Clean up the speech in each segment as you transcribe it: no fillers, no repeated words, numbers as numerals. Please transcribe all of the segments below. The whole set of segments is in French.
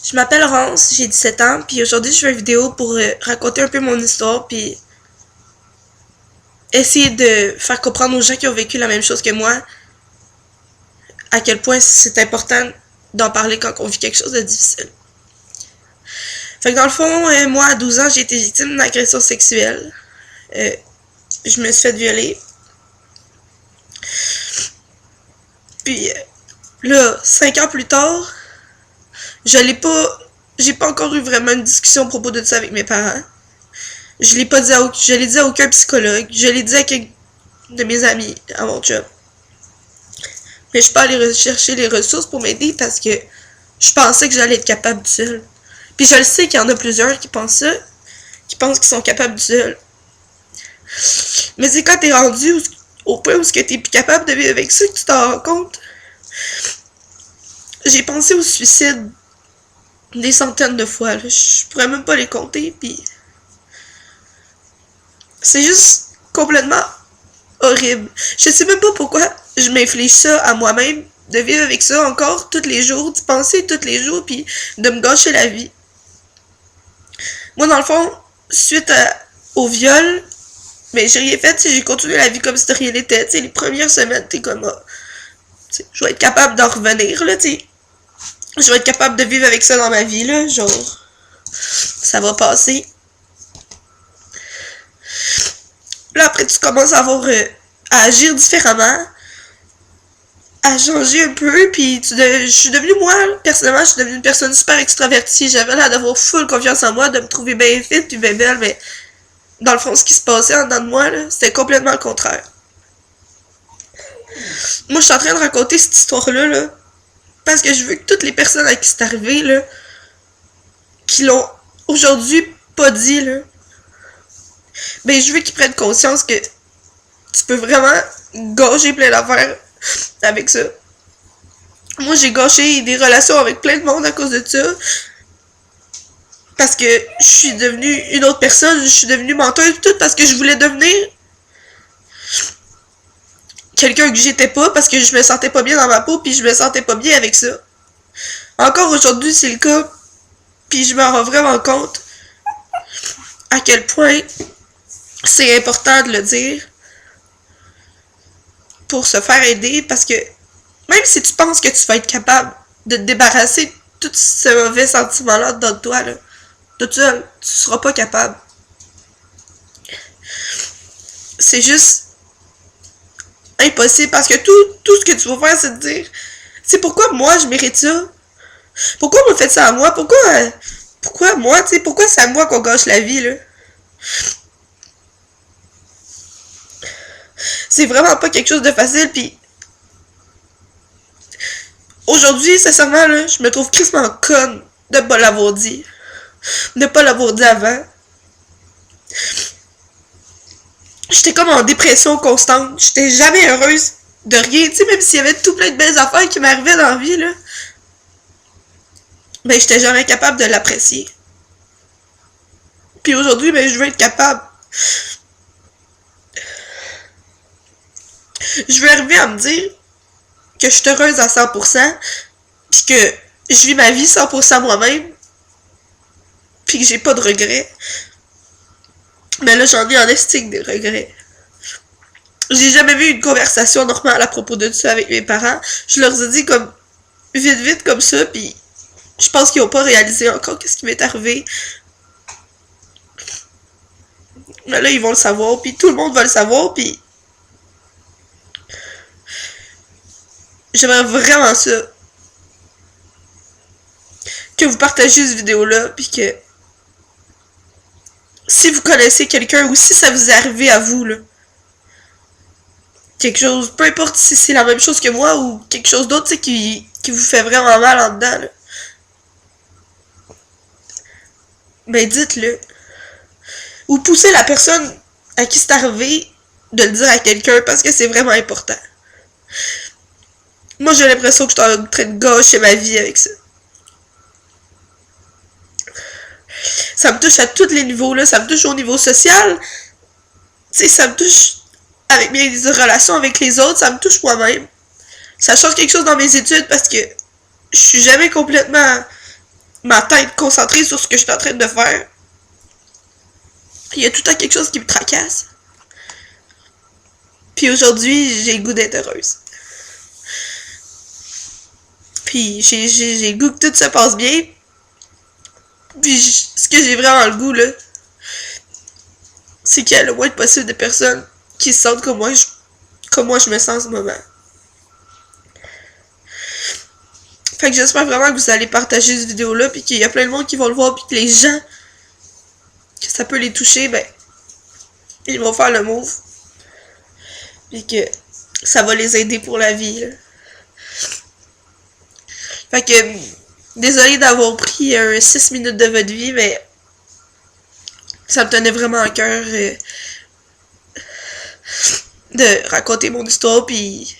Je m'appelle Rance, j'ai 17 ans, puis aujourd'hui je fais une vidéo pour raconter un peu mon histoire, puis essayer de faire comprendre aux gens qui ont vécu la même chose que moi à quel point c'est important d'en parler quand on vit quelque chose de difficile. Fait que dans le fond, moi à 12 ans, j'ai été victime d'une agression sexuelle. Je me suis fait violer. Puis là, 5 ans plus tard, j'ai pas encore eu vraiment une discussion à propos de ça avec mes parents. Je l'ai dit à aucun psychologue. Je l'ai dit à quelques de mes amis, à mon job. Mais je suis pas allée rechercher les ressources pour m'aider parce que je pensais que j'allais être capable du seul. Puis je le sais qu'il y en a plusieurs qui pensent ça, qui pensent qu'ils sont capables du seul. Mais c'est quand t'es rendu au point où t'es plus capable de vivre avec ça que tu t'en rends compte. J'ai pensé au suicide des centaines de fois, là. Je pourrais même pas les compter, puis c'est juste complètement horrible. Je sais même pas pourquoi je m'inflige ça à moi-même, de vivre avec ça encore tous les jours, d'y penser tous les jours, puis de me gâcher la vie. Moi, dans le fond, suite au viol, mais j'ai rien fait, j'ai continué la vie comme si de rien n'était. Les premières semaines, t'es comme, je vais être capable d'en revenir, là, je vais être capable de vivre avec ça dans ma vie, là, genre, ça va passer. Là, après, tu commences à agir différemment, à changer un peu, puis je suis devenue, moi, personnellement, je suis devenue une personne super extravertie. J'avais l'air d'avoir full confiance en moi, de me trouver bien fit puis bien belle, mais dans le fond, ce qui se passait en dedans de moi, là, c'était complètement le contraire. Moi, je suis en train de raconter cette histoire-là, là, parce que je veux que toutes les personnes à qui c'est arrivé, là, qui l'ont aujourd'hui pas dit, là, ben, je veux qu'ils prennent conscience que tu peux vraiment gâcher plein d'affaires avec ça. Moi, j'ai gâché des relations avec plein de monde à cause de ça. Parce que je suis devenue une autre personne, je suis devenue menteuse, tout parce que je voulais devenir quelqu'un que j'étais pas, parce que je me sentais pas bien dans ma peau, puis je me sentais pas bien avec ça. Encore aujourd'hui, c'est le cas, puis je me rends vraiment compte à quel point c'est important de le dire pour se faire aider, parce que même si tu penses que tu vas être capable de te débarrasser de tout ce mauvais sentiment-là dans toi, là, toute seule, tu seras pas capable. C'est juste impossible, parce que tout ce que tu vas faire, c'est te dire, c'est pourquoi moi je mérite ça? Pourquoi on me fait ça à moi? Pourquoi moi, tu sais, pourquoi c'est à moi qu'on gâche la vie, là? C'est vraiment pas quelque chose de facile, puis aujourd'hui, sincèrement, là, je me trouve crissement conne de pas l'avoir dit. De pas l'avoir dit avant. J'étais comme en dépression constante. J'étais jamais heureuse de rien. Tu sais, même s'il y avait tout plein de belles affaires qui m'arrivaient dans la vie, là, ben, j'étais jamais capable de l'apprécier. Puis aujourd'hui, ben, je veux être capable. Je veux arriver à me dire que je suis heureuse à 100%, puis que je vis ma vie 100% moi-même, puis que j'ai pas de regrets. Mais là, j'en ai en estime des regrets. J'ai jamais vu une conversation normale à propos de ça avec mes parents. Je leur ai dit comme vite comme ça, puis je pense qu'ils ont pas réalisé encore qu'est-ce qui m'est arrivé. Mais là, ils vont le savoir, puis tout le monde va le savoir, puis j'aimerais vraiment ça que vous partagiez cette vidéo-là, puis que si vous connaissez quelqu'un ou si ça vous est arrivé à vous, là, quelque chose, peu importe si c'est la même chose que moi ou quelque chose d'autre, qui vous fait vraiment mal en dedans, là, ben dites-le. Ou poussez la personne à qui c'est arrivé de le dire à quelqu'un, parce que c'est vraiment important. Moi, j'ai l'impression que je suis en train de gâcher ma vie avec ça. Ça me touche à tous les niveaux, là. Ça me touche au niveau social. Tu sais, ça me touche avec mes relations avec les autres. Ça me touche moi-même. Ça change quelque chose dans mes études parce que je suis jamais complètement ma tête concentrée sur ce que je suis en train de faire, il y a tout le temps quelque chose qui me tracasse. Puis aujourd'hui, j'ai le goût d'être heureuse. Puis j'ai le goût que tout se passe bien. Puis ce que j'ai vraiment le goût, là, c'est qu'il y a le moins possible de personnes qui se sentent comme moi je me sens en ce moment. Fait que j'espère vraiment que vous allez partager cette vidéo-là, puis qu'il y a plein de monde qui vont le voir, puis que les gens, que ça peut les toucher, ben, ils vont faire le move. Puis que ça va les aider pour la vie, là. Fait que, désolé d'avoir pris 6 minutes de votre vie, mais ça me tenait vraiment à cœur de raconter mon histoire, puis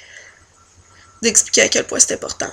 d'expliquer à quel point c'est important.